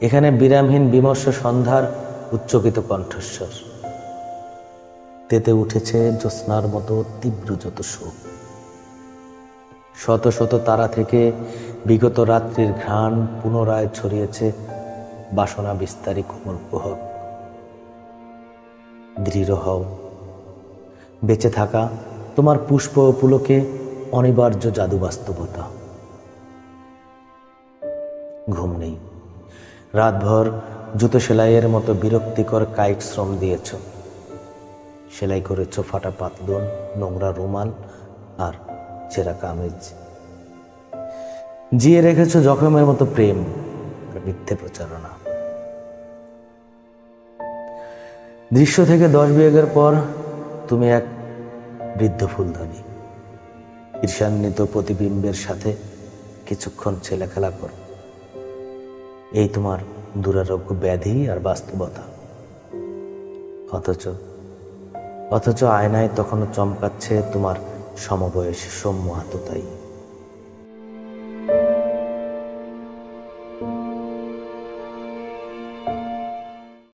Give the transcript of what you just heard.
এখানে বিরামহীন বিমর্ষ সন্ধ্যার উচ্চকিত কণ্ঠস্বর, তেতে উঠেছে জ্যোৎস্নার মতো তীব্র যত শোক। শত শত তারা থেকে বিগত রাত্রির ঘ্রাণ পুনরায় ছড়িয়েছে বাসনা বিস্তারী কোমল কুহক। দৃঢ় হও, বেঁচে থাকা তোমার পুষ্প ও পুলকে অনিবার্য জাদু বাস্তবতা। ঘুম নেই, রাতভর জুতো সেলাইয়ের মতো বিরক্তিকর কায়িক শ্রম দিয়েছ। সেলাই করেছ ফাটা পাতলুন, নোংরা রুমাল আর ছেঁড়া কামিজ। জিয়ে রেখেছ জখমের মতো প্রেম আর মিথ্যে প্রচারণা। দৃশ্য থেকে 10 বিয়োগের পর তুমি এক বৃদ্ধ ফুলদানি। ঈর্ষান্বিত প্রতিবিম্বের সাথে কিছুক্ষণ ছেলে খেলা করো। এই তোমার দুরারোগ্য ব্যাধি আর বাস্তবতা। অথচ আয়নায় তখনও চমকাচ্ছে তোমার সমবয়সী সৌম্য আততায়ী।